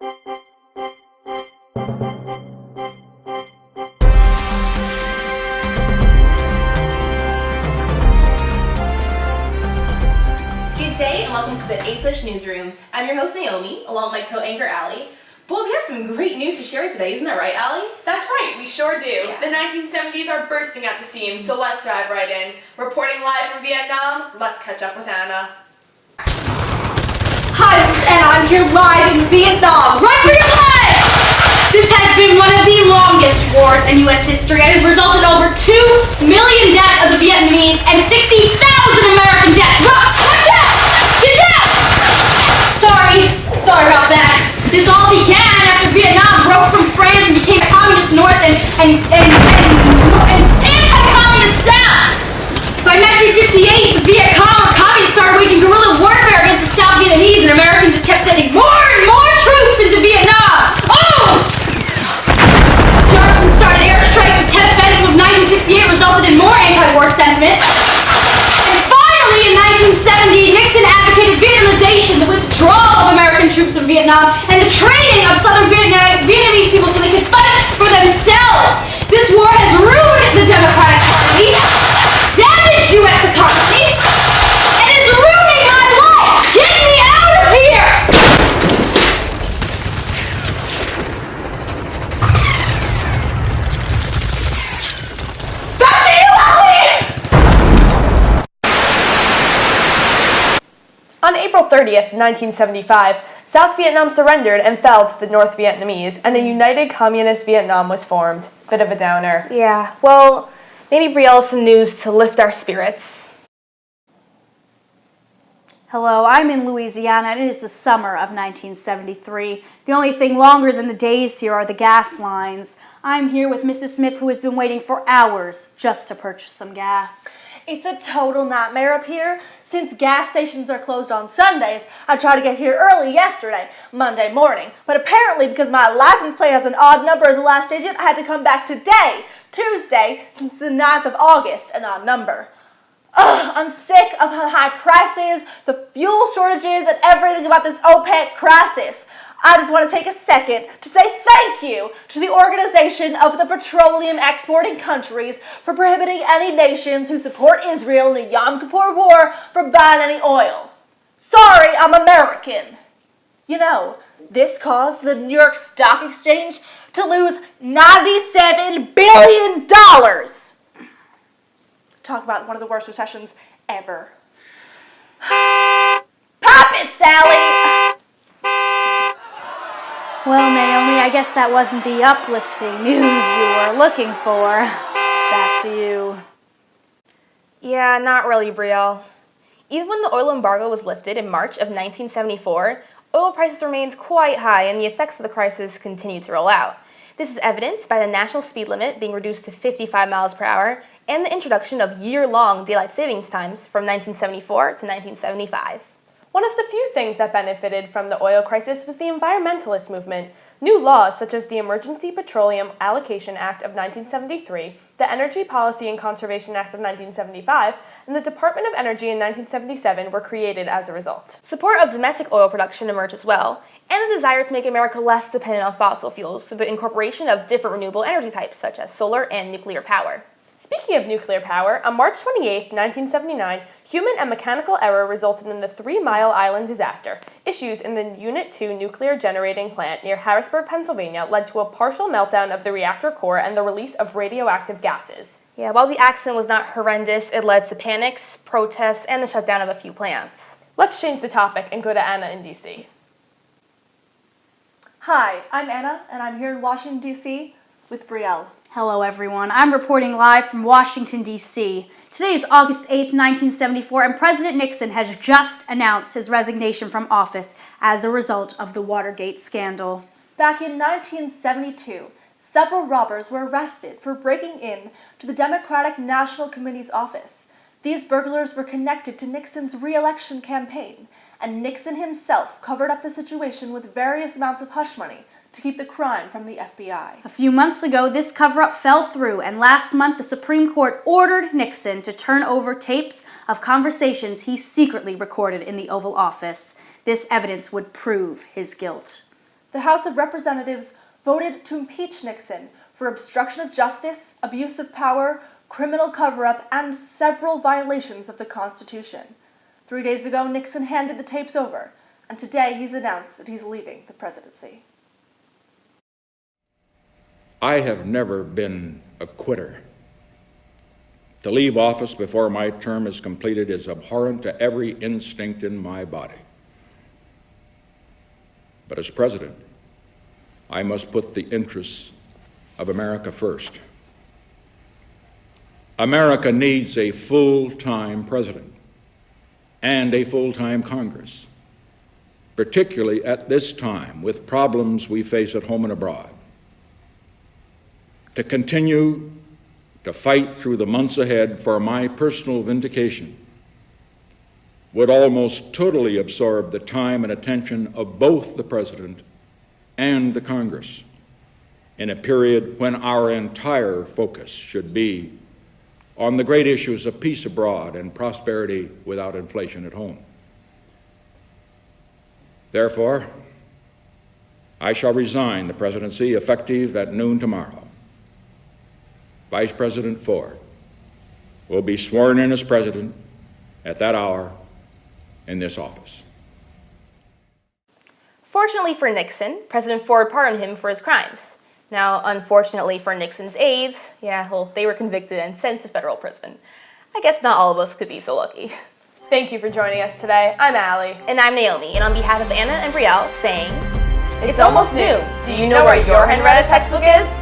Good day and welcome to the Apush newsroom. I'm your host Naomi, along with my co-anchor Allie. Boy, we have some great news to share today, isn't that right, Allie? That's right, we sure do. Yeah. The 1970s are bursting at the seams, so let's dive right in. Reporting live from Vietnam, let's catch up with Anna. Hi, this is Anna. I'm here live in Vietnam. Run for your lives! This has been one of the longest wars in U.S. history and has resulted in over 2 million deaths of the Vietnamese and 60,000 American deaths. Run! Watch out! Get down! Sorry about that. This all began after Vietnam broke from France and became a communist North and anti-communist South. By 1958, the Viet Cong or communists started waging guerrilla warfare against the South Vietnamese, and America just kept sending more and more troops into Vietnam. Oh! Johnson started airstrikes. The Tet Offensive of 1968 resulted in more anti-war sentiment. And finally, in 1970, Nixon advocated Vietnamization, the withdrawal of American troops from Vietnam, and the training of Southern Vietnamese people so they could fight for themselves. This war has ruined the Democratic Party, damaged U.S. economy, and is ruining my life! Get me out of here! Back to you, Allie! On April 30th, 1975, South Vietnam surrendered and fell to the North Vietnamese, and a united communist Vietnam was formed. Bit of a downer. Yeah, well, maybe Brielle some news to lift our spirits. Hello, I'm in Louisiana, and it is the summer of 1973. The only thing longer than the days here are the gas lines. I'm here with Mrs. Smith, who has been waiting for hours just to purchase some gas. It's a total nightmare up here. Since gas stations are closed on Sundays, I tried to get here early yesterday, Monday morning. But apparently, because my license plate has an odd number as the last digit, I had to come back today, Tuesday, since the 9th of August, an odd number. Ugh, I'm sick of the high prices, the fuel shortages, and everything about this OPEC crisis. I just want to take a second to say thank you to the Organization of the Petroleum Exporting Countries for prohibiting any nations who support Israel in the Yom Kippur War from buying any oil. Sorry, I'm American. You know, this caused the New York Stock Exchange to lose $97 billion. Talk about one of the worst recessions ever. Pop it, Sally! Well, Naomi, I guess that wasn't the uplifting news you were looking for. Back to you. Yeah, not really, Brielle. Even when the oil embargo was lifted in March of 1974, oil prices remained quite high and the effects of the crisis continued to roll out. This is evidenced by the national speed limit being reduced to 55 miles per hour and the introduction of year-long daylight savings times from 1974 to 1975. One of the few things that benefited from the oil crisis was the environmentalist movement. New laws such as the Emergency Petroleum Allocation Act of 1973, the Energy Policy and Conservation Act of 1975, and the Department of Energy in 1977 were created as a result. Support of domestic oil production emerged as well, and a desire to make America less dependent on fossil fuels through the incorporation of different renewable energy types such as solar and nuclear power. Speaking of nuclear power, on March 28, 1979, human and mechanical error resulted in the 3 Mile Island disaster. Issues in the Unit 2 nuclear generating plant near Harrisburg, Pennsylvania led to a partial meltdown of the reactor core and the release of radioactive gases. Yeah, while the accident was not horrendous, it led to panics, protests, and the shutdown of a few plants. Let's change the topic and go to Anna in D.C. Hi, I'm Anna, and I'm here in Washington, D.C. with Brielle. Hello, everyone. I'm reporting live from Washington, D.C. Today is August 8th, 1974, and President Nixon has just announced his resignation from office as a result of the Watergate scandal. Back in 1972, several robbers were arrested for breaking in to the Democratic National Committee's office. These burglars were connected to Nixon's re-election campaign, and Nixon himself covered up the situation with various amounts of hush money to keep the crime from the FBI. A few months ago, this cover-up fell through, and last month the Supreme Court ordered Nixon to turn over tapes of conversations he secretly recorded in the Oval Office. This evidence would prove his guilt. the House of Representatives voted to impeach Nixon for obstruction of justice, abuse of power, criminal cover-up, and several violations of the Constitution. 3 days ago, Nixon handed the tapes over, and today he's announced that he's leaving the presidency. I have never been a quitter. To leave office before my term is completed is abhorrent to every instinct in my body. But as president, I must put the interests of America first. America needs a full-time president and a full-time Congress, particularly at this time with problems we face at home and abroad. To continue to fight through the months ahead for my personal vindication would almost totally absorb the time and attention of both the President and the Congress in a period when our entire focus should be on the great issues of peace abroad and prosperity without inflation at home. Therefore, I shall resign the presidency effective at noon tomorrow. Vice President Ford will be sworn in as president at that hour in this office. Fortunately for Nixon, President Ford pardoned him for his crimes. Now, unfortunately for Nixon's aides, they were convicted and sent to federal prison. I guess not all of us could be so lucky. Thank you for joining us today. I'm Allie. And I'm Naomi, and on behalf of Anna and Brielle, saying, it's almost noon. Do you know where your Henrietta textbook is?